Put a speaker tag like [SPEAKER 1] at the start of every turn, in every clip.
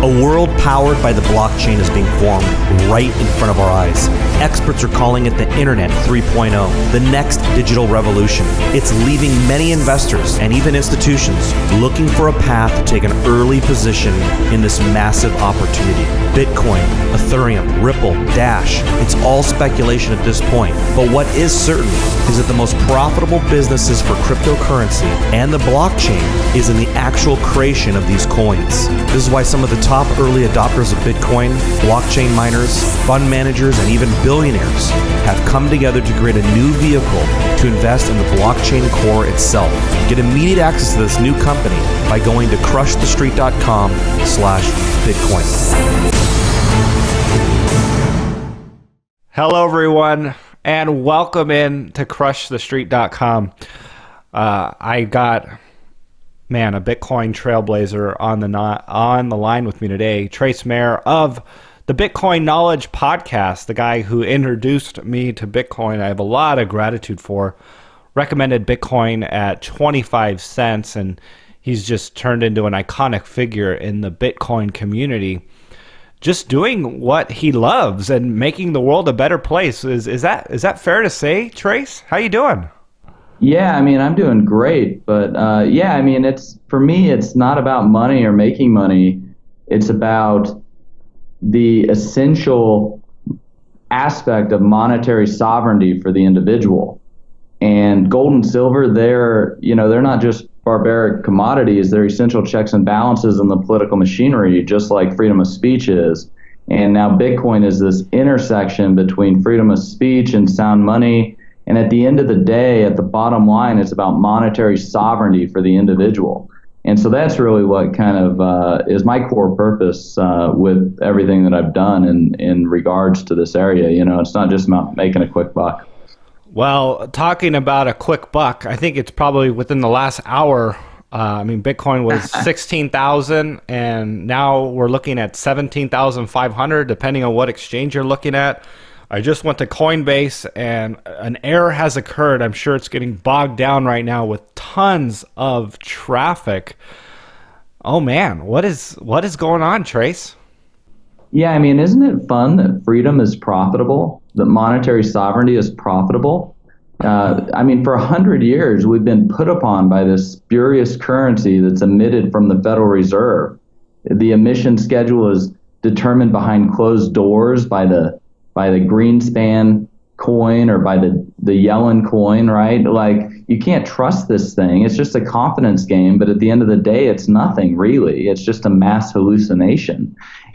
[SPEAKER 1] A world powered by the blockchain is being formed right in front of our eyes. Experts are calling it the Internet 3.0, the next digital revolution. It's leaving many investors and even institutions looking for a path to take an early position in this massive opportunity. Bitcoin, Ethereum, Ripple, Dash, it's all speculation at this point. But what is certain is that the most profitable businesses for cryptocurrency and the blockchain is in the actual creation of these coins. This is why some of the top early adopters of Bitcoin, blockchain miners, fund managers, and even billionaires have come together to create a new vehicle to invest in the blockchain core itself. Get immediate access to this new company by going to crushthestreet.com/Bitcoin.
[SPEAKER 2] Hello, everyone, and welcome in to crushthestreet.com. I got, a Bitcoin trailblazer on the line with me today, Trace Mayer of the Bitcoin Knowledge Podcast, the guy who introduced me to Bitcoin. I have a lot of gratitude for. Recommended Bitcoin at 25 cents, and he's just turned into an iconic figure in the Bitcoin community, just doing what he loves and making the world a better place. Is that fair to say, Trace? How you doing?
[SPEAKER 3] Yeah, I'm doing great, but for me, it's not about money or making money. It's about the essential aspect of monetary sovereignty for the individual. And gold and silver, they're not just barbaric commodities, they're essential checks and balances in the political machinery, just like freedom of speech is. And now Bitcoin is this intersection between freedom of speech and sound money. And at the end of the day, at the bottom line, it's about monetary sovereignty for the individual. And so that's really what kind of is my core purpose with everything that I've done in regards to this area. It's not just about making a quick buck.
[SPEAKER 2] Well, talking about a quick buck, I think it's probably within the last hour. Bitcoin was 16,000, and now we're looking at 17,500, depending on what exchange you're looking at. I just went to Coinbase, and an error has occurred. I'm sure it's getting bogged down right now with tons of traffic. Oh man, what is going on, Trace?
[SPEAKER 3] Yeah, isn't it fun that freedom is profitable, that monetary sovereignty is profitable? For 100 years, we've been put upon by this spurious currency that's emitted from the Federal Reserve. The emission schedule is determined behind closed doors by the Greenspan coin or by the Yellen coin, right? Like, you can't trust this thing. It's just a confidence game, but at the end of the day, it's nothing really. It's just a mass hallucination.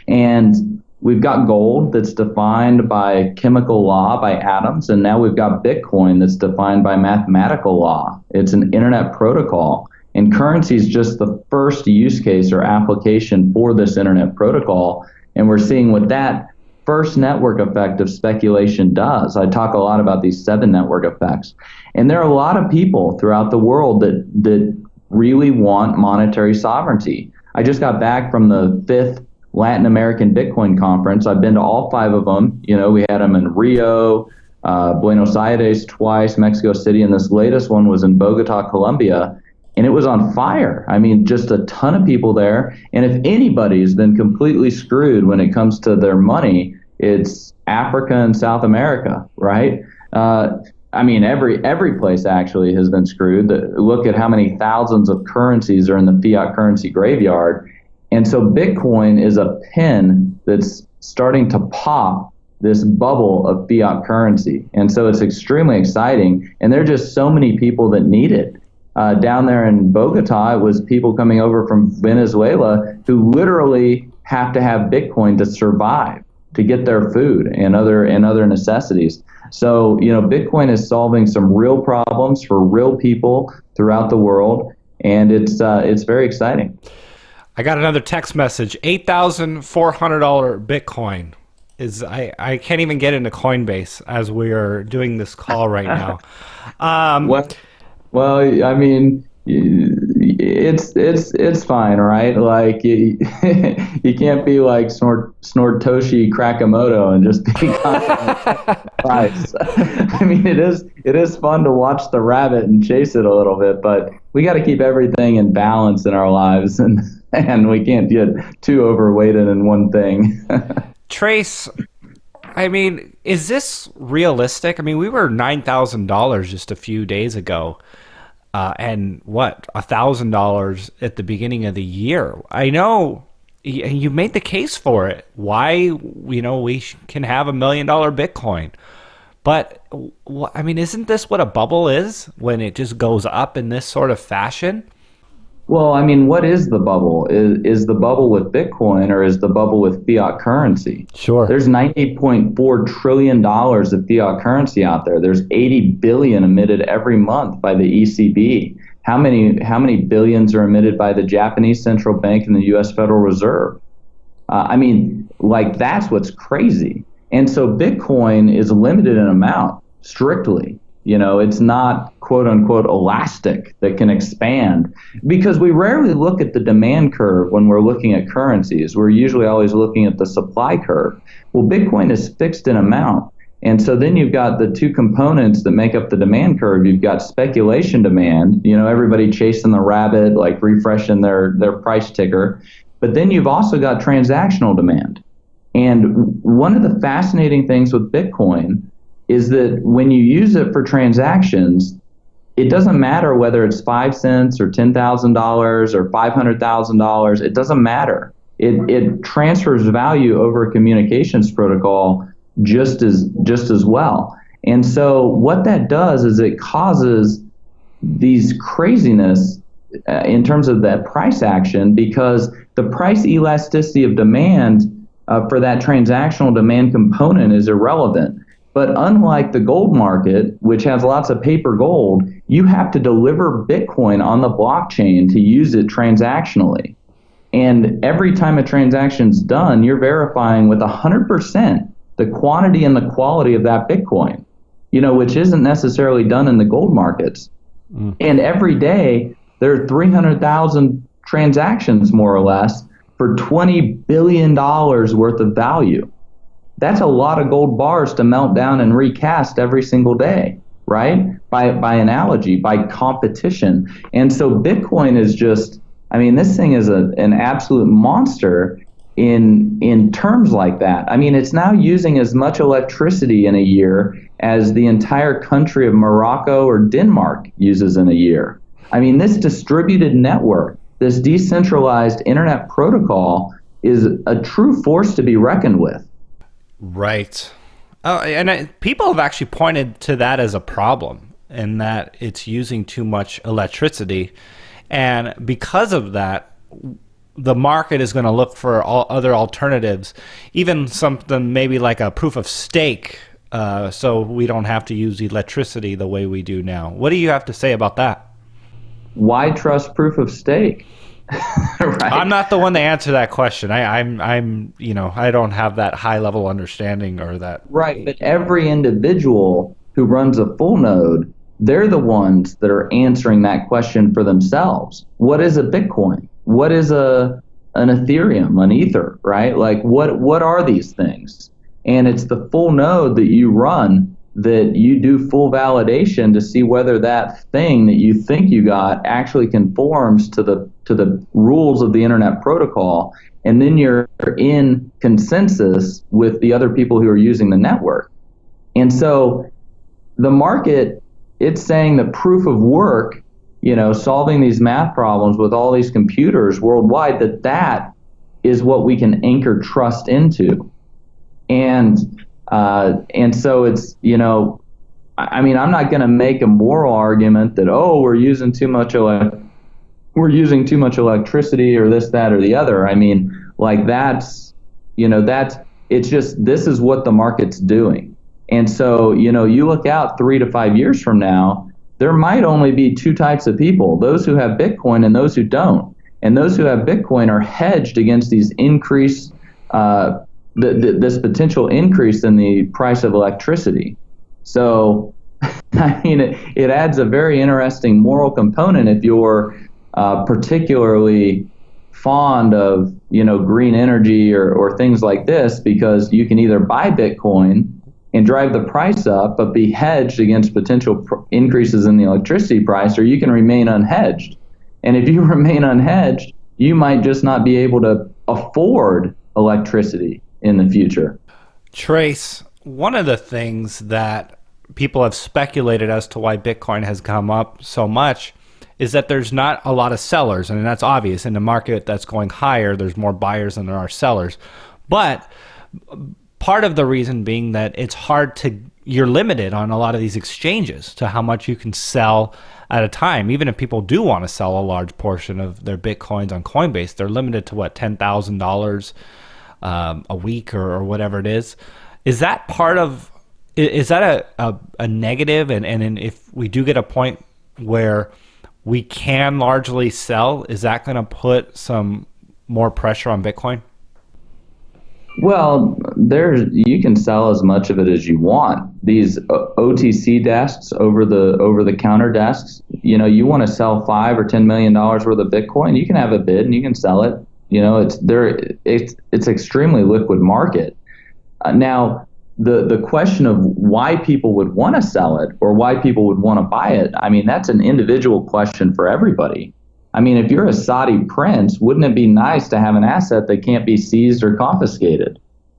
[SPEAKER 3] And we've got gold that's defined by chemical law, by atoms, and now we've got Bitcoin that's defined by mathematical law. It's an internet protocol, and currency is just the first use case or application for this internet protocol, and we're seeing what that first network effect of speculation does. I talk a lot about these 7 network effects. And there are a lot of people throughout the world that really want monetary sovereignty. I just got back from the 5th Latin American Bitcoin conference. I've been to all 5 of them. We had them in Rio, Buenos Aires twice, Mexico City, and this latest one was in Bogota, Colombia. And it was on fire. Just a ton of people there. And if anybody's been completely screwed when it comes to their money, it's Africa and South America, right? Every place actually has been screwed. Look at how many thousands of currencies are in the fiat currency graveyard. And so Bitcoin is a pin that's starting to pop this bubble of fiat currency. And so it's extremely exciting. And there are just so many people that need it. Down there in Bogota, it was people coming over from Venezuela who literally have to have Bitcoin to survive, to get their food and other necessities. So, Bitcoin is solving some real problems for real people throughout the world, and it's very exciting.
[SPEAKER 2] I got another text message. $8,400 Bitcoin is I can't even get into Coinbase as we are doing this call right now.
[SPEAKER 3] Well, it's fine, right? Like you can't be like Snortoshi Krakamoto and just be confident price. It is fun to watch the rabbit and chase it a little bit, but we got to keep everything in balance in our lives. And and we can't get too overweighted in one thing.
[SPEAKER 2] Trace, I mean, is this realistic? I mean, we were $9,000 just a few days ago, and what, $1,000 at the beginning of the year. I know you made the case for it. Why, we can have $1 million Bitcoin. But, I mean, isn't this what a bubble is when it just goes up in this sort of fashion?
[SPEAKER 3] Well, I mean, what is the bubble? Is the bubble with Bitcoin, or is the bubble with fiat currency?
[SPEAKER 2] Sure.
[SPEAKER 3] There's $90.4 trillion of fiat currency out there. There's 80 billion emitted every month by the ECB. How many billions are emitted by the Japanese central bank and the U.S. Federal Reserve? I mean, like, that's what's crazy. And so Bitcoin is limited in amount, strictly. It's not quote unquote elastic that can expand, because we rarely look at the demand curve when we're looking at currencies. We're usually always looking at the supply curve. Well, Bitcoin is fixed in amount. And so then you've got the two components that make up the demand curve. You've got speculation demand, everybody chasing the rabbit, like refreshing their price ticker. But then you've also got transactional demand. And one of the fascinating things with Bitcoin is that when you use it for transactions, it doesn't matter whether it's 5 cents or $10,000 or $500,000. It doesn't matter. It transfers value over a communications protocol just as well. And so what that does is it causes these craziness in terms of that price action, because the price elasticity of demand for that transactional demand component is irrelevant. But unlike the gold market, which has lots of paper gold, you have to deliver Bitcoin on the blockchain to use it transactionally. And every time a transaction's done, you're verifying with 100% the quantity and the quality of that Bitcoin, which isn't necessarily done in the gold markets. And every day, there are 300,000 transactions, more or less, for $20 billion worth of value. That's a lot of gold bars to melt down and recast every single day, right? By analogy, by competition. And so Bitcoin is just, I mean, this thing is an absolute monster in terms like that. I mean, it's now using as much electricity in a year as the entire country of Morocco or Denmark uses in a year. I mean, this distributed network, this decentralized internet protocol is a true force to be reckoned with.
[SPEAKER 2] Right. People have actually pointed to that as a problem, in that it's using too much electricity. And because of that, the market is going to look for other alternatives, even something maybe like a proof of stake, so we don't have to use electricity the way we do now. What do you have to say about that?
[SPEAKER 3] Why trust proof of stake? Right.
[SPEAKER 2] I'm not the one to answer that question. I'm I don't have that high level understanding or that.
[SPEAKER 3] Right, but every individual who runs a full node, they're the ones that are answering that question for themselves. What is a Bitcoin? What is an Ethereum, an Ether, right? Like what are these things? And it's the full node that you run that you do full validation to see whether that thing that you think you got actually conforms to the rules of the internet protocol, and then you're in consensus with the other people who are using the network. And so the market, it's saying that proof of work, solving these math problems with all these computers worldwide, that is what we can anchor trust into. And so it's, I mean, I'm not going to make a moral argument that, we're using too much electricity or this, that, or the other. I mean, like it's just, this is what the market's doing. And so, you look out 3 to 5 years from now, there might only be two types of people, those who have Bitcoin and those who don't. And those who have Bitcoin are hedged against these increase, this potential increase in the price of electricity. So, I mean, it adds a very interesting moral component if you're particularly fond of, green energy or things like this, because you can either buy Bitcoin and drive the price up, but be hedged against potential increases in the electricity price, or you can remain unhedged. And if you remain unhedged, you might just not be able to afford electricity in the future.
[SPEAKER 2] Trace, one of the things that people have speculated as to why Bitcoin has come up so much is that there's not a lot of sellers. And that's obvious. In the market that's going higher, there's more buyers than there are sellers. But part of the reason being that it's hard to, you're limited on a lot of these exchanges to how much you can sell at a time. Even if people do want to sell a large portion of their Bitcoins on Coinbase, they're limited to what, $10,000 a week or whatever it is. Is that part of, is that a negative? And if we do get a point where we can largely sell, is that going to put some more pressure on Bitcoin?
[SPEAKER 3] Well, you can sell as much of it as you want. These OTC desks, over the counter desks, you want to sell $5 or $10 million worth of Bitcoin, you can have a bid and you can sell it. It's extremely liquid market. Now, the question of why people would want to sell it or why people would want to buy it, I mean, that's an individual question for everybody. I mean, if you're a Saudi prince, wouldn't it be nice to have an asset that can't be seized or confiscated?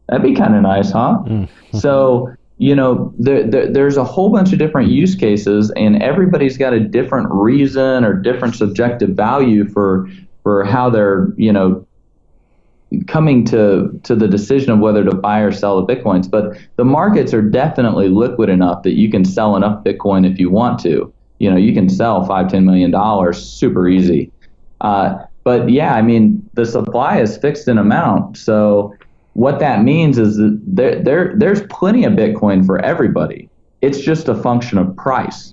[SPEAKER 3] That'd be kind of nice, huh? Mm-hmm. So, there's a whole bunch of different use cases, and everybody's got a different reason or different subjective value for how they're, coming to the decision of whether to buy or sell the Bitcoins. But the markets are definitely liquid enough that you can sell enough Bitcoin if you want to. You can sell $5-10 million super easy. But yeah, I mean, the supply is fixed in amount. So what that means is that there's plenty of Bitcoin for everybody. It's just a function of price.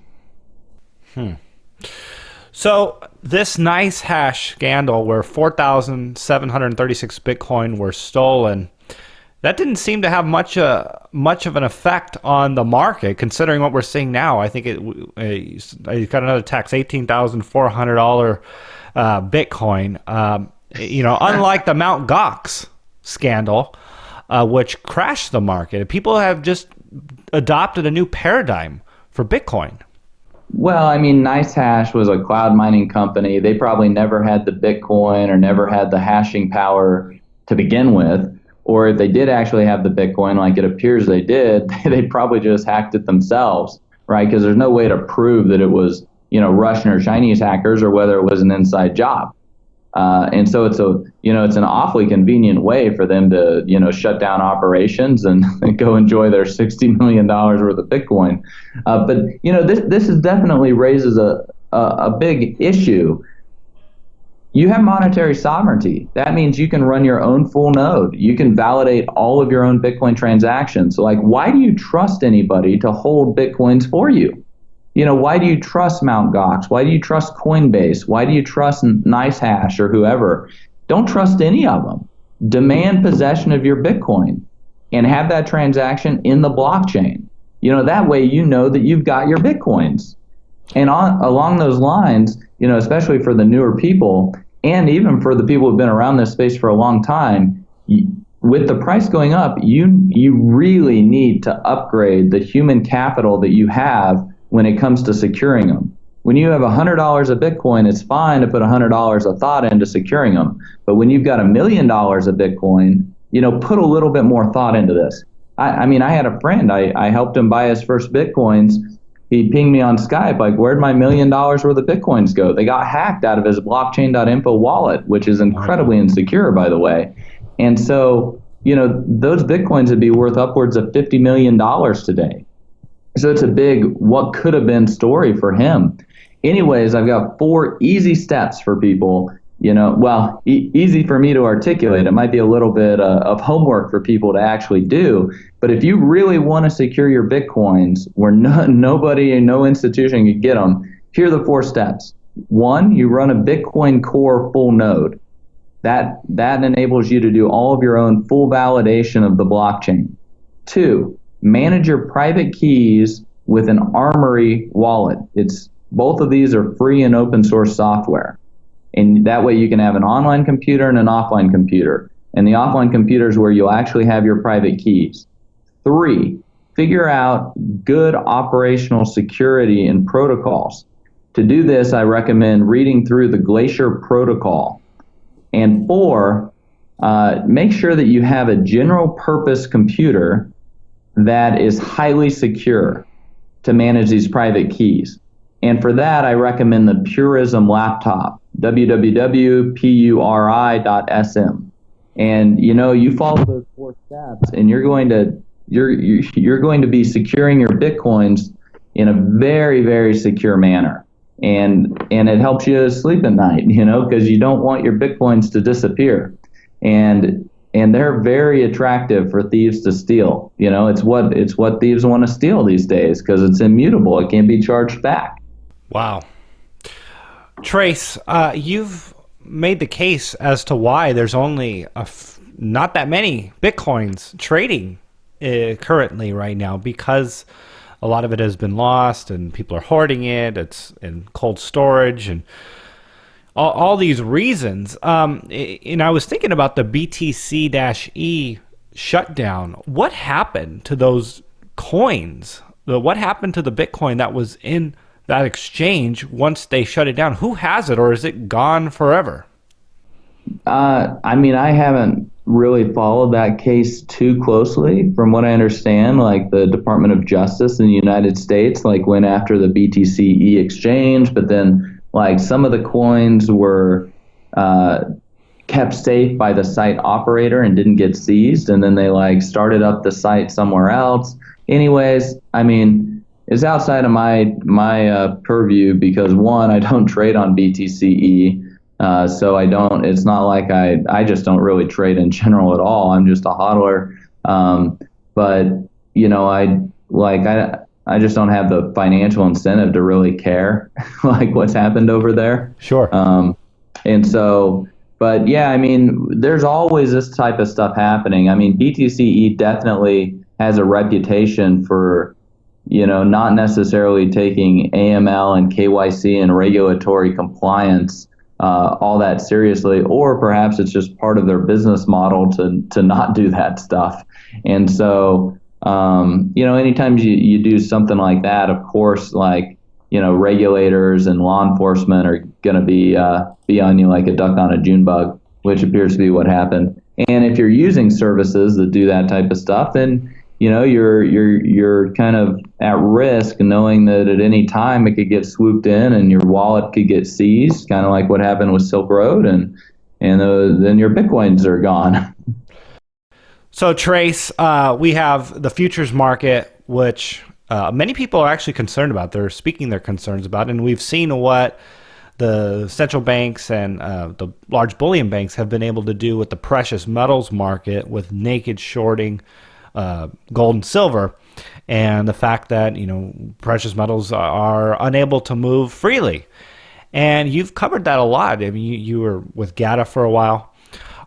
[SPEAKER 2] So this Nicehash scandal where 4,736 Bitcoin were stolen, that didn't seem to have much of an effect on the market, considering what we're seeing now. I think it got another tax, $18,400 Bitcoin. Unlike the Mt. Gox scandal, which crashed the market, people have just adopted a new paradigm for Bitcoin.
[SPEAKER 3] Well, I mean, Nicehash was a cloud mining company. They probably never had the Bitcoin or never had the hashing power to begin with. Or if they did actually have the Bitcoin, like it appears they did, they probably just hacked it themselves, right? Because there's no way to prove that it was, Russian or Chinese hackers or whether it was an inside job. And so it's an awfully convenient way for them to, shut down operations and go enjoy their $60 million worth of Bitcoin. But this is definitely raises a big issue. You have monetary sovereignty. That means you can run your own full node. You can validate all of your own Bitcoin transactions. So like, why do you trust anybody to hold Bitcoins for you? Why do you trust Mt. Gox? Why do you trust Coinbase? Why do you trust Nicehash or whoever? Don't trust any of them. Demand possession of your Bitcoin and have that transaction in the blockchain. That way that you've got your Bitcoins. And along those lines, especially for the newer people, and even for the people who've been around this space for a long time, with the price going up, you really need to upgrade the human capital that you have when it comes to securing them. When you have $100 of Bitcoin, it's fine to put $100 of thought into securing them. But when you've got $1 million of Bitcoin, put a little bit more thought into this. I had a friend, I helped him buy his first Bitcoins. He pinged me on Skype, like, where'd my $1 million worth of Bitcoins go? They got hacked out of his blockchain.info wallet, which is incredibly insecure, by the way. And so, those Bitcoins would be worth upwards of $50 million today. So it's a big what could have been story for him. Anyways, I've got 4 easy steps for people. Easy for me to articulate. It might be a little bit of homework for people to actually do. But if you really want to secure your Bitcoins where nobody and no institution can get them, here are the 4 steps. 1, you run a Bitcoin Core full node. That enables you to do all of your own full validation of the blockchain. 2, manage your private keys with an Armory wallet. Both of these are free and open source software. And that way you can have an online computer and an offline computer. And the offline computer is where you'll actually have your private keys. 3, figure out good operational security and protocols. To do this, I recommend reading through the Glacier Protocol. And 4, make sure that you have a general purpose computer that is highly secure to manage these private keys. And for that, I recommend the Purism laptop, www.puri.sm. And you follow those 4 steps, and you're going to be securing your Bitcoins in a very, very secure manner. And it helps you sleep at night, because you don't want your Bitcoins to disappear. And they're very attractive for thieves to steal. It's what thieves want to steal these days, because it's immutable. It can't be charged back.
[SPEAKER 2] Wow. Trace, you've made the case as to why there's only not that many Bitcoins trading currently right now, because a lot of it has been lost and people are hoarding it. It's in cold storage and all these reasons. And I was thinking about the BTC-E shutdown. What happened to those coins? What happened to the Bitcoin that was in that exchange once they shut it down? Who has it, or is it gone forever?
[SPEAKER 3] I haven't really followed that case too closely. From what I understand, like the Department of Justice in the United States, went after the BTC-E exchange, but then some of the coins were kept safe by the site operator and didn't get seized, and then they started up the site somewhere else. Anyways, it's outside of my purview, because 1, I don't trade on BTC-E. So it's not like I just don't really trade in general at all. I'm just a hodler. But I just don't have the financial incentive to really care what's happened over there.
[SPEAKER 2] Sure.
[SPEAKER 3] And so, but yeah, there's always this type of stuff happening. BTC-E definitely has a reputation for, not necessarily taking AML and KYC and regulatory compliance all that seriously, or perhaps it's just part of their business model to not do that stuff. And so, anytime you do something like that, of course, regulators and law enforcement are going to be on you like a duck on a June bug, which appears to be what happened. And if you're using services that do that type of stuff, then you're kind of at risk, knowing that at any time it could get swooped in and your wallet could get seized, kind of like what happened with Silk Road, and then your Bitcoins are gone.
[SPEAKER 2] So Trace, we have the futures market, which many people are actually concerned about. They're speaking their concerns about, and we've seen what the central banks and the large bullion banks have been able to do with the precious metals market, with naked shorting gold and silver, and the fact that precious metals are unable to move freely. And you've covered that a lot. You were with GATA for a while,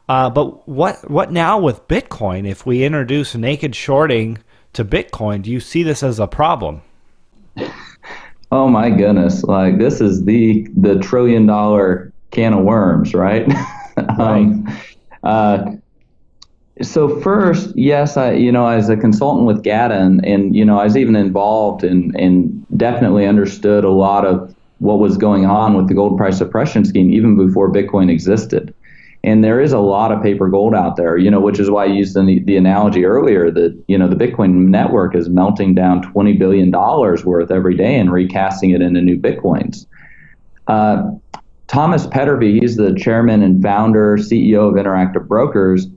[SPEAKER 2] but what now with Bitcoin? If we introduce naked shorting to Bitcoin, do you see this as a problem?
[SPEAKER 3] Oh my goodness! This is the $1 trillion can of worms, right?
[SPEAKER 2] Right.
[SPEAKER 3] So first, yes, as a consultant with GATA, and I was even involved and definitely understood a lot of what was going on with the gold price suppression scheme even before Bitcoin existed. And there is a lot of paper gold out there, which is why I used the analogy earlier that, the Bitcoin network is melting down $20 billion worth every day and recasting it into new Bitcoins. Thomas Peterby, he's the chairman and founder, CEO of Interactive Brokers.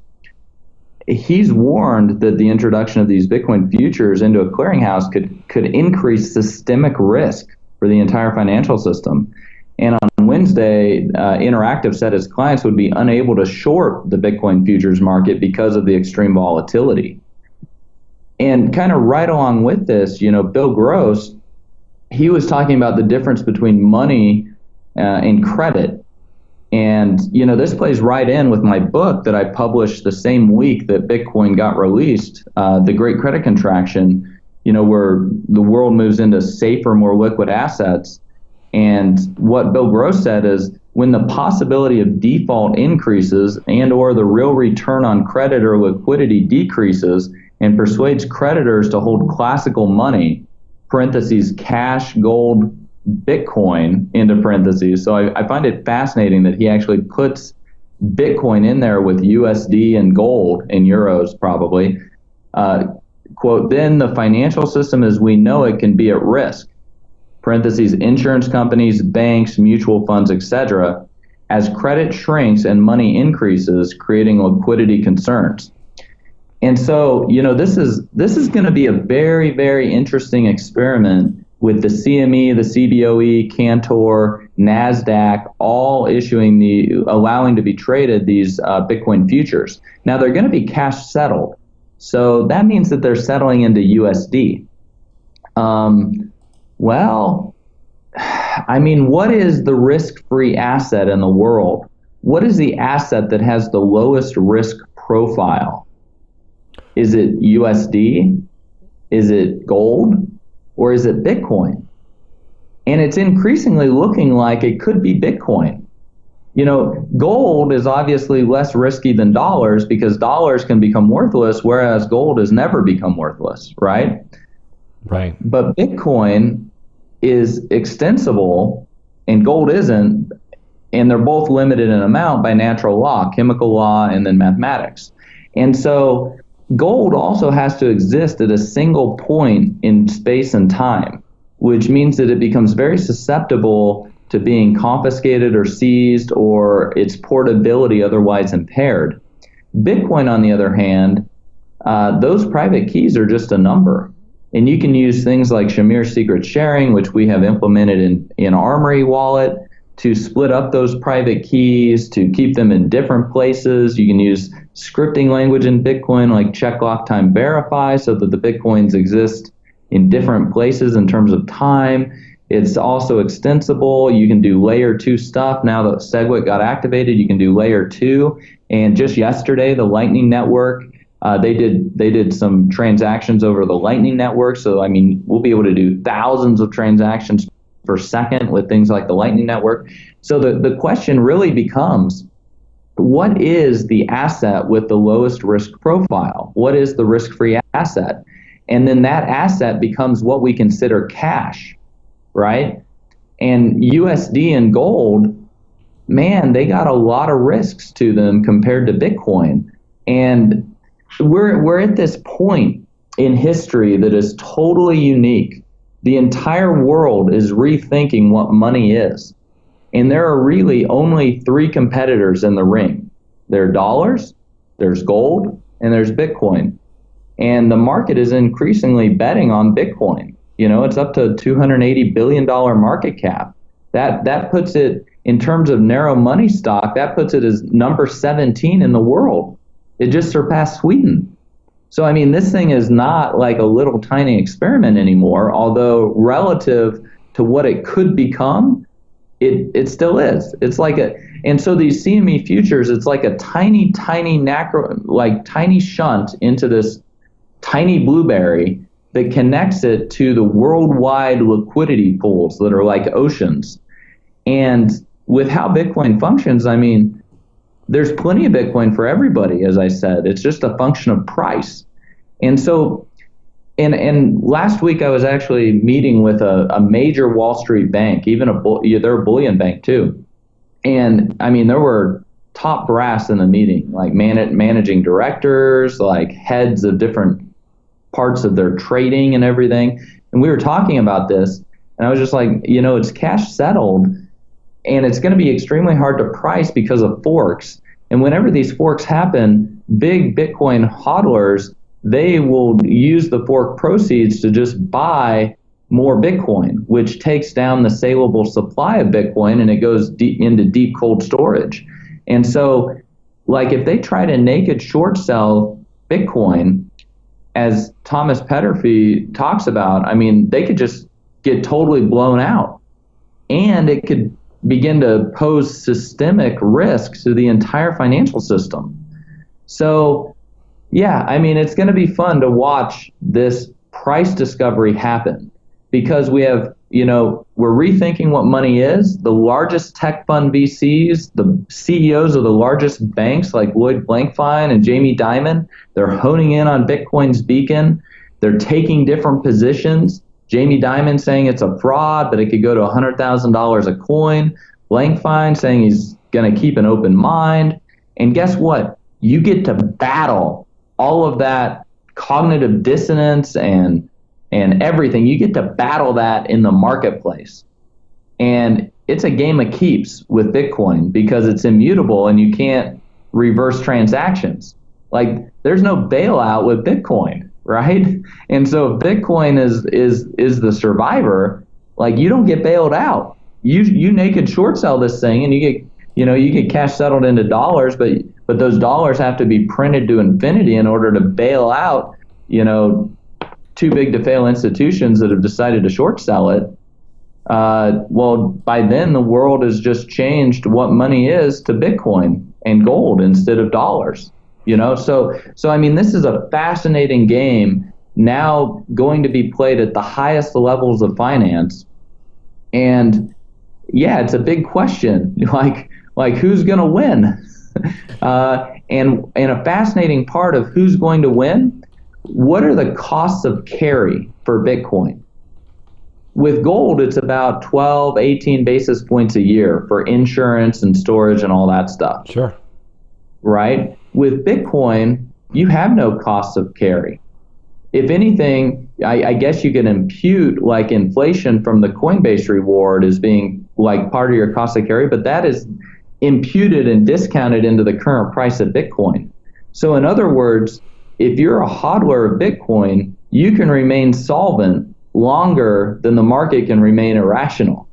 [SPEAKER 3] He's warned that the introduction of these Bitcoin futures into a clearinghouse could increase systemic risk for the entire financial system. And on Wednesday, Interactive said its clients would be unable to short the Bitcoin futures market because of the extreme volatility. And kind of right along with this, Bill Gross, he was talking about the difference between money and credit. And, this plays right in with my book that I published the same week that Bitcoin got released, The Great Credit Contraction, where the world moves into safer, more liquid assets. And what Bill Gross said is, when the possibility of default increases and or the real return on credit or liquidity decreases and persuades creditors to hold classical money, parentheses, cash, gold, Bitcoin, into parentheses. So I find it fascinating that he actually puts Bitcoin in there with USD and gold and euros probably, quote, then the financial system as we know it can be at risk, parentheses, insurance companies, banks, mutual funds, etc., as credit shrinks and money increases, creating liquidity concerns. And so, this is going to be a very, very interesting experiment with the CME, the CBOE, Cantor, NASDAQ, all allowing to be traded these Bitcoin futures. Now, they're going to be cash settled. So that means that they're settling into USD. What is the risk-free asset in the world? What is the asset that has the lowest risk profile? Is it USD? Is it gold? Or is it Bitcoin? And it's increasingly looking like it could be Bitcoin. Gold is obviously less risky than dollars because dollars can become worthless, whereas gold has never become worthless, right?
[SPEAKER 2] Right.
[SPEAKER 3] But Bitcoin is extensible and gold isn't, and they're both limited in amount by natural law, chemical law, and then mathematics. And so gold also has to exist at a single point in space and time, which means that it becomes very susceptible to being confiscated or seized or its portability otherwise impaired. Bitcoin, on the other hand, those private keys are just a number. And you can use things like Shamir secret sharing, which we have implemented in Armory Wallet, to split up those private keys, to keep them in different places. You can use scripting language in Bitcoin like check lock time verify so that the Bitcoins exist in different places in terms of time. It's also extensible. You can do layer 2 stuff. Now that SegWit got activated, you can do layer 2. And just yesterday, the Lightning Network, they did some transactions over the Lightning Network. So, we'll be able to do thousands of transactions per second with things like the Lightning Network. So the question really becomes, what is the asset with the lowest risk profile? What is the risk-free asset? And then that asset becomes what we consider cash, right? And USD and gold, man, they got a lot of risks to them compared to Bitcoin. And we're at this point in history that is totally unique. The entire world is rethinking what money is. And there are really only 3 competitors in the ring. There are dollars, there's gold, and there's Bitcoin. And the market is increasingly betting on Bitcoin. It's up to $280 billion market cap. That puts it, in terms of narrow money stock, that puts it as number 17 in the world. It just surpassed Sweden. So, this thing is not like a little tiny experiment anymore, although relative to what it could become, it still is. It's like and so these CME futures, it's like a tiny tiny shunt into this tiny blueberry that connects it to the worldwide liquidity pools that are like oceans. And with how Bitcoin functions, there's plenty of Bitcoin for everybody, as I said. It's just a function of price. And so, and last week I was actually meeting with a major Wall Street bank, they're a bullion bank too. And there were top brass in the meeting, like managing directors, like heads of different parts of their trading and everything. And we were talking about this, and I was just like, it's cash settled, and it's going to be extremely hard to price because of forks. And whenever these forks happen, big Bitcoin hodlers, they will use the fork proceeds to just buy more Bitcoin, which takes down the saleable supply of Bitcoin, and it goes into deep cold storage. And so, like, if they try to naked short sell Bitcoin, as Thomas Petterfy talks about, they could just get totally blown out. And it could begin to pose systemic risks to the entire financial system. So, yeah, it's going to be fun to watch this price discovery happen, because we have, we're rethinking what money is. The largest tech fund VCs, the CEOs of the largest banks like Lloyd Blankfein and Jamie Dimon, they're honing in on Bitcoin's beacon. They're taking different positions. Jamie Dimon saying it's a fraud, but it could go to $100,000 a coin. Blankfein saying he's going to keep an open mind. And guess what? You get to battle all of that cognitive dissonance and everything. You get to battle that in the marketplace. And it's a game of keeps with Bitcoin because it's immutable and you can't reverse transactions. Like there's no bailout with Bitcoin, right? And so if Bitcoin is the survivor, like you don't get bailed out. You naked short sell this thing and you get cash settled into dollars, but those dollars have to be printed to infinity in order to bail out, too big to fail institutions that have decided to short sell it. Well, by then the world has just changed what money is to Bitcoin and gold instead of dollars. So I mean, this is a fascinating game now going to be played at the highest levels of finance. And yeah, it's a big question, like who's going to win? And a fascinating part of who's going to win, what are the costs of carry for Bitcoin? With gold, it's about 12, 18 basis points a year for insurance and storage and all that stuff.
[SPEAKER 2] Sure.
[SPEAKER 3] Right? With Bitcoin, you have no costs of carry. If anything, I guess you can impute like inflation from the Coinbase reward as being like part of your cost of carry, but that is imputed and discounted into the current price of Bitcoin. So in other words, if you're a hodler of Bitcoin, you can remain solvent longer than the market can remain irrational,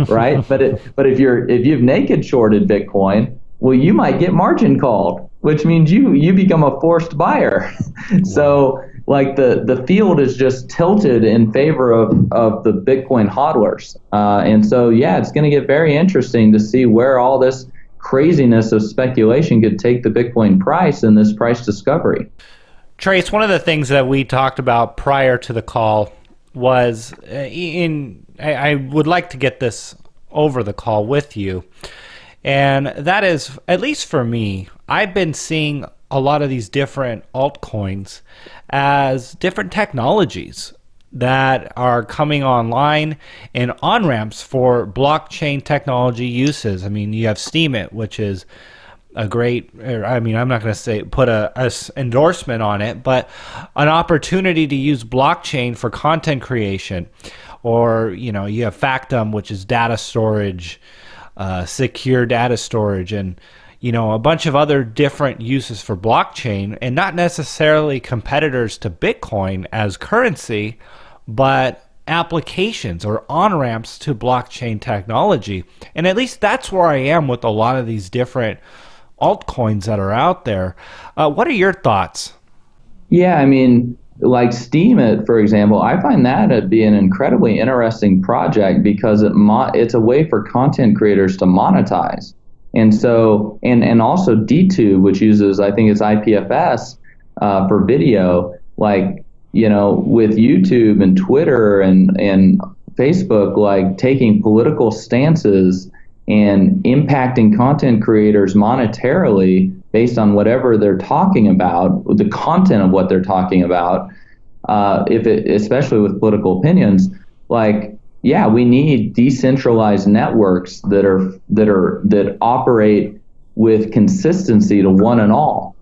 [SPEAKER 3] right? But if you've naked shorted Bitcoin, well, you might get margin called, which means you become a forced buyer. So like the field is just tilted in favor of the Bitcoin hodlers. And so, yeah, it's going to get very interesting to see where all this craziness of speculation could take the Bitcoin price and this price discovery.
[SPEAKER 2] Trace, one of the things that we talked about prior to the call was I would like to get this over the call with you. And that is, at least for me, I've been seeing a lot of these different altcoins as different technologies that are coming online and on-ramps for blockchain technology uses. I mean, you have Steemit, which is a great, I'm not going to say put a endorsement on it, but an opportunity to use blockchain for content creation. Or, you have Factom, which is data storage, secure data storage, and a bunch of other different uses for blockchain, and not necessarily competitors to Bitcoin as currency, but applications or on-ramps to blockchain technology. And at least that's where I am with a lot of these different altcoins that are out there. What are your thoughts?
[SPEAKER 3] Yeah, I mean, like Steemit, for example, I find that to be an incredibly interesting project because it's a way for content creators to monetize. And so, and also DTube, which uses, I think it's IPFS for video, like, with YouTube and Twitter and Facebook, like taking political stances and impacting content creators monetarily based on whatever they're talking about, the content of what they're talking about, especially with political opinions, like, yeah, we need decentralized networks that operate with consistency to one and all,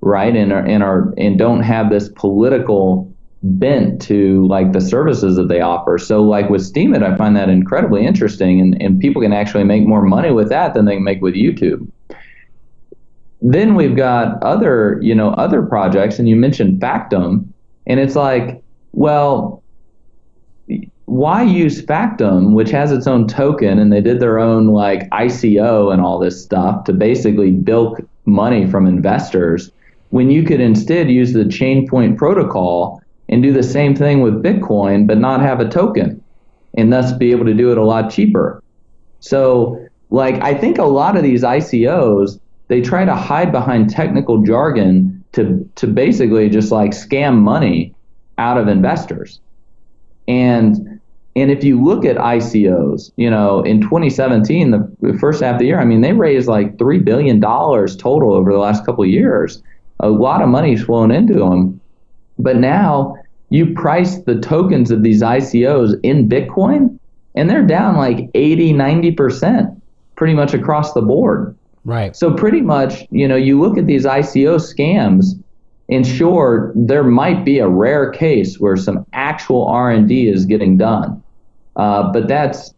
[SPEAKER 3] right? And don't have this political bent to like the services that they offer. So like with Steemit, I find that incredibly interesting, and people can actually make more money with that than they can make with YouTube. Then we've got other projects, and you mentioned Factom, and it's like, well, why use Factom, which has its own token, and they did their own like ICO and all this stuff to basically bilk money from investors, when you could instead use the Chainpoint protocol and do the same thing with Bitcoin, but not have a token, and thus be able to do it a lot cheaper. So, like, I think a lot of these ICOs, they try to hide behind technical jargon to basically just like scam money out of investors. And if you look at ICOs, in 2017, the first half of the year, I mean, they raised like $3 billion total over the last couple of years. A lot of money's flown into them. But now you price the tokens of these ICOs in Bitcoin, and they're down like 80, 90%, pretty much across the board.
[SPEAKER 2] Right.
[SPEAKER 3] So pretty much, you look at these ICO scams, and sure, there might be a rare case where some actual R&D is getting done. But that's,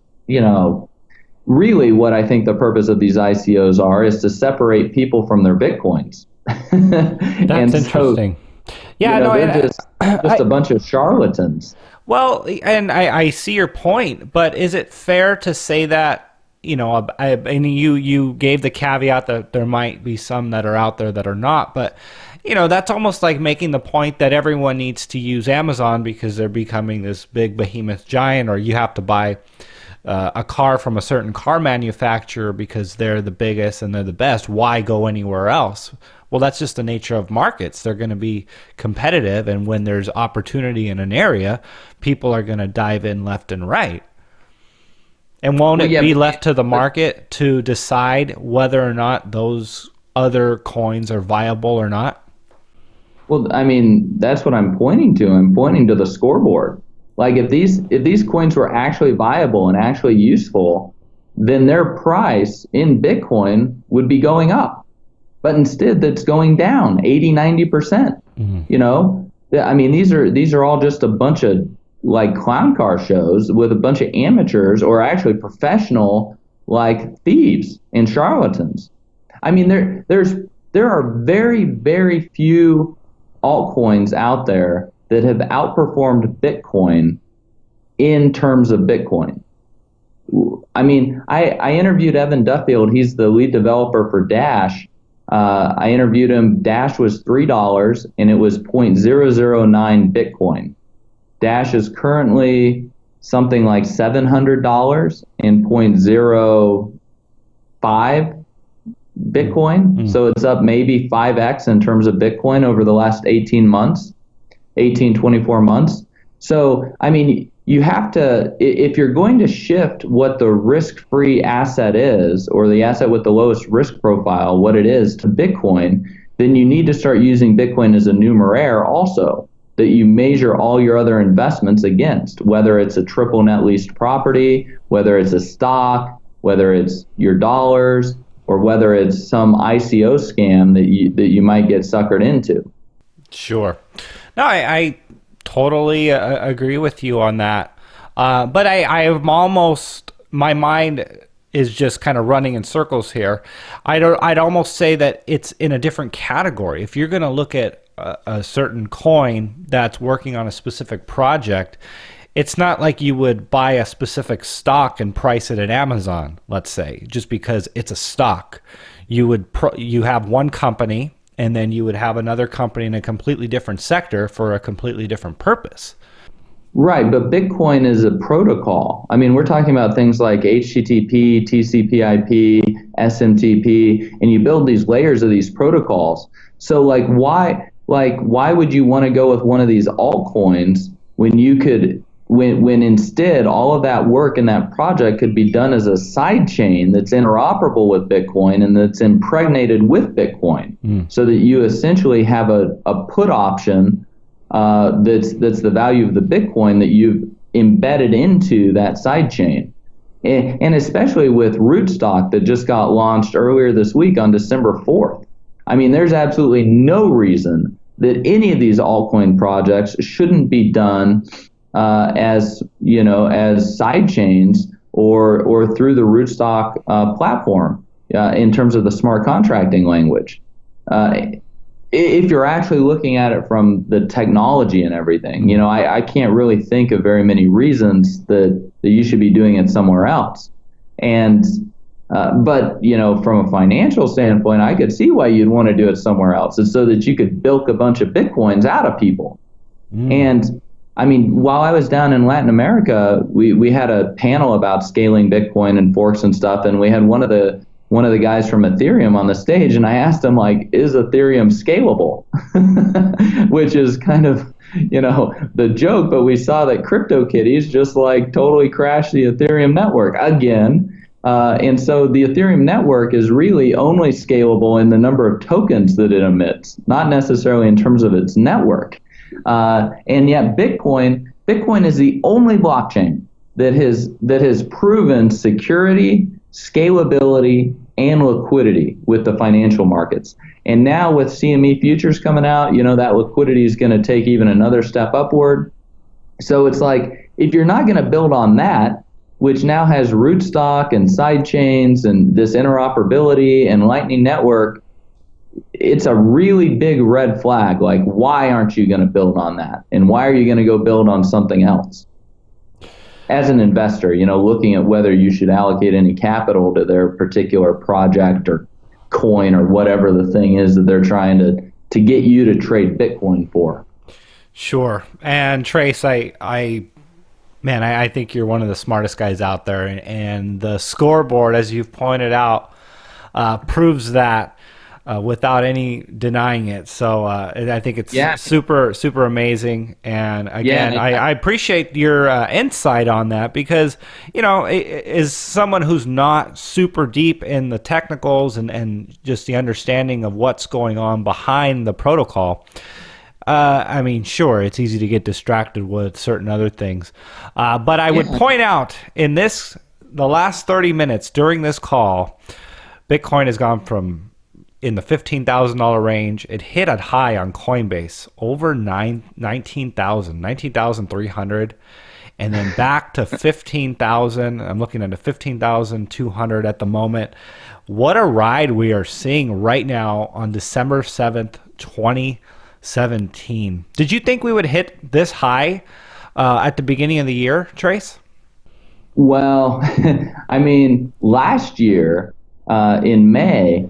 [SPEAKER 3] really what I think the purpose of these ICOs is to separate people from their Bitcoins.
[SPEAKER 2] That's interesting. Yeah, no,
[SPEAKER 3] they're just a bunch of charlatans.
[SPEAKER 2] Well, and I see your point, but is it fair to say that, and you gave the caveat that there might be some that are out there that are not, but, that's almost like making the point that everyone needs to use Amazon because they're becoming this big behemoth giant, or you have to buy a car from a certain car manufacturer because they're the biggest and they're the best. Why go anywhere else? Well, that's just the nature of markets. They're going to be competitive, and when there's opportunity in an area, people are going to dive in left and right. And won't it be left to the market to decide whether or not those other coins are viable or not?
[SPEAKER 3] Well, I mean, that's what I'm pointing to. I'm pointing to the scoreboard. Like if these coins were actually viable and actually useful, then their price in Bitcoin would be going up. But instead, that's going down 80-90%. Mm-hmm. I mean, these are all just a bunch of like clown car shows with a bunch of amateurs or actually professional like thieves and charlatans. I mean, there are very, very few altcoins out there that have outperformed Bitcoin in terms of Bitcoin. I mean, I interviewed Evan Duffield. He's the lead developer for Dash. I interviewed him. Dash was $3 and it was 0.009 Bitcoin. Dash is currently something like $700 and 0.05 Bitcoin. Mm. So it's up maybe 5x in terms of Bitcoin over the last 24 months. So, I mean, you have to, if you're going to shift what the risk-free asset is, or the asset with the lowest risk profile, what it is, to Bitcoin, then you need to start using Bitcoin as a numeraire also, that you measure all your other investments against, whether it's a triple net leased property, whether it's a stock, whether it's your dollars, or whether it's some ICO scam that you might get suckered into.
[SPEAKER 2] Sure. No, I totally agree with you on that. But I'm almost, my mind is just kind of running in circles here. I'd almost say that it's in a different category. If you're going to look at a certain coin that's working on a specific project, it's not like you would buy a specific stock and price it at Amazon, let's say, just because it's a stock. You have one company, and then you would have another company in a completely different sector for a completely different purpose.
[SPEAKER 3] Right, but Bitcoin is a protocol. I mean, we're talking about things like HTTP, TCP/IP, SMTP, and you build these layers of these protocols. So, why would you want to go with one of these altcoins when you could, when instead all of that work in that project could be done as a side chain that's interoperable with Bitcoin and that's impregnated with Bitcoin, so that you essentially have a put option that's the value of the Bitcoin that you've embedded into that side chain. And especially with Rootstock that just got launched earlier this week on December 4th. I mean, there's absolutely no reason that any of these altcoin projects shouldn't be done as side chains or through the Rootstock platform in terms of the smart contracting language. If you're actually looking at it from the technology and everything, I can't really think of very many reasons that you should be doing it somewhere else. And but from a financial standpoint, I could see why you'd want to do it somewhere else. It's so that you could bilk a bunch of Bitcoins out of people. And I mean, while I was down in Latin America, we had a panel about scaling Bitcoin and forks and stuff, and we had one of the guys from Ethereum on the stage, and I asked him, is Ethereum scalable? Which is kind of, the joke, but we saw that CryptoKitties just totally crashed the Ethereum network again. And so the Ethereum network is really only scalable in the number of tokens that it emits, not necessarily in terms of its network. And yet Bitcoin is the only blockchain that has proven security, scalability, and liquidity with the financial markets. And now with CME futures coming out, that liquidity is going to take even another step upward. So it's like, if you're not going to build on that, which now has rootstock and side chains and this interoperability and Lightning Network, it's a really big red flag. Like, why aren't you going to build on that? And why are you going to go build on something else? As an investor, looking at whether you should allocate any capital to their particular project or coin or whatever the thing is that they're trying to get you to trade Bitcoin for.
[SPEAKER 2] Sure. And Trace, I think you're one of the smartest guys out there, and the scoreboard, as you've pointed out, proves that without any denying it. So I think it's super, super amazing. And again, I appreciate your insight on that, because, as someone who's not super deep in the technicals and just the understanding of what's going on behind the protocol, sure, it's easy to get distracted with certain other things. But I would point out the last 30 minutes during this call, Bitcoin has gone from in the $15,000 range. It hit a high on Coinbase over 19,300, and then back to 15,000. I'm looking at a 15,200 at the moment. What a ride we are seeing right now on December 7th, 2017. Did you think we would hit this high at the beginning of the year, Trace?
[SPEAKER 3] Well, last year in May,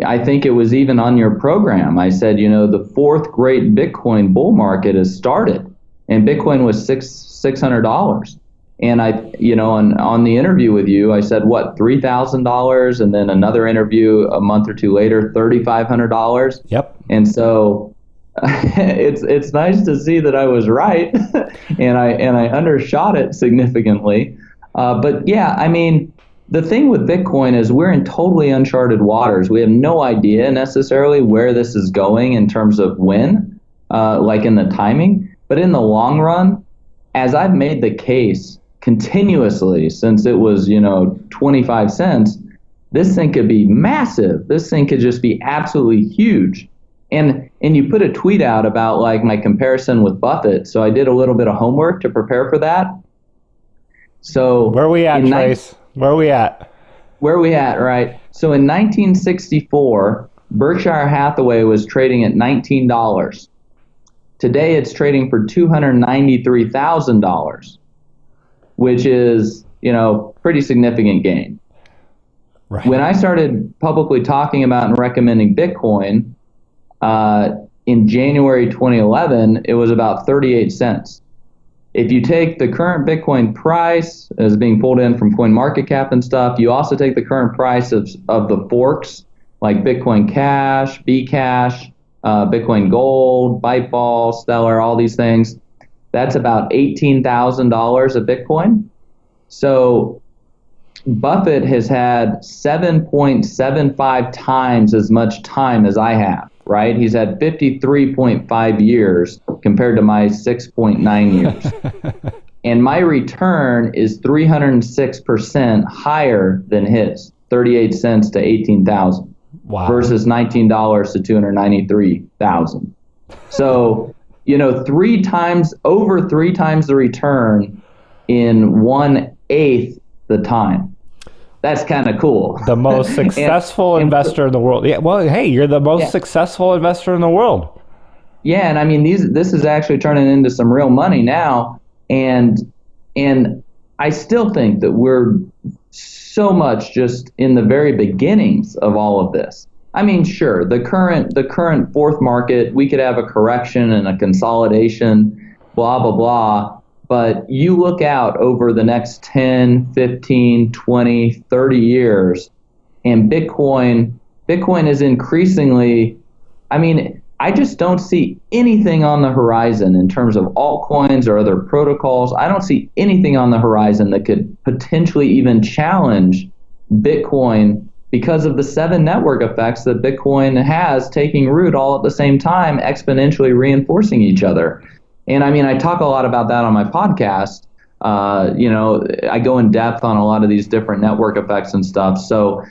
[SPEAKER 3] I think it was even on your program. I said, the fourth great Bitcoin bull market has started, and Bitcoin was $600. And on the interview with you, I said, what, $3,000? And then another interview a month or two later, $3,500.
[SPEAKER 2] Yep.
[SPEAKER 3] And so it's nice to see that I was right, and I undershot it significantly. But yeah, the thing with Bitcoin is we're in totally uncharted waters. We have no idea necessarily where this is going in terms of when, like in the timing. But in the long run, as I've made the case continuously since it was, 25 cents, this thing could be massive. This thing could just be absolutely huge. And you put a tweet out about like my comparison with Buffett. So I did a little bit of homework to prepare for that. So
[SPEAKER 2] where are we at, Trace? Where are we at?
[SPEAKER 3] Right? So in 1964, Berkshire Hathaway was trading at $19. Today it's trading for $293,000, which is, pretty significant gain.
[SPEAKER 2] Right.
[SPEAKER 3] When I started publicly talking about and recommending Bitcoin in January 2011, it was about 38 cents. If you take the current Bitcoin price as being pulled in from CoinMarketCap and stuff, you also take the current price of the forks like Bitcoin Cash, Bcash, Bitcoin Gold, Byteball, Stellar, all these things, that's about $18,000 a Bitcoin. So Buffett has had 7.75 times as much time as I have, right? He's had 53.5 years compared to my 6.9 years. And my return is 306% higher than his, 38 cents to 18,000.
[SPEAKER 2] Wow.
[SPEAKER 3] Versus $19 to 293,000. So, over three times the return in 1/8 the time. That's kind of cool.
[SPEAKER 2] The most successful investor in the world. Yeah. Well, hey, you're the most successful investor in the world.
[SPEAKER 3] Yeah, and this is actually turning into some real money now, and I still think that we're so much just in the very beginnings of all of this. Sure, the current fourth market, we could have a correction and a consolidation, blah, blah, blah. But you look out over the next 10, 15, 20, 30 years, and Bitcoin is increasingly, I just don't see anything on the horizon in terms of altcoins or other protocols. I don't see anything on the horizon that could potentially even challenge Bitcoin because of the 7 network effects that Bitcoin has taking root all at the same time, exponentially reinforcing each other. And I talk a lot about that on my podcast. I go in depth on a lot of these different network effects and stuff. So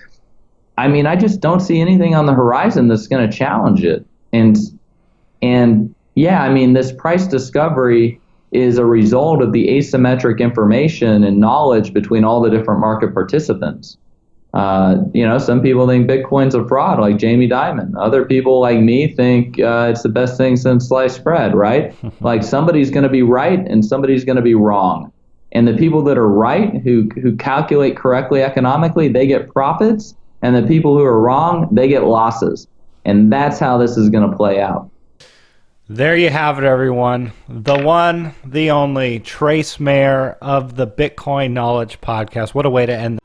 [SPEAKER 3] I mean, I just don't see anything on the horizon that's going to challenge it. And yeah, I mean, this price discovery is a result of the asymmetric information and knowledge between all the different market participants. Some people think Bitcoin's a fraud, like Jamie Dimon. Other people, like me, think it's the best thing since sliced bread, right? Like somebody's going to be right and somebody's going to be wrong. And the people that are right, who calculate correctly economically, they get profits. And the people who are wrong, they get losses. And that's how this is going to play out.
[SPEAKER 2] There you have it, everyone. The one, the only, Trace Mayer of the Bitcoin Knowledge Podcast. What a way to end.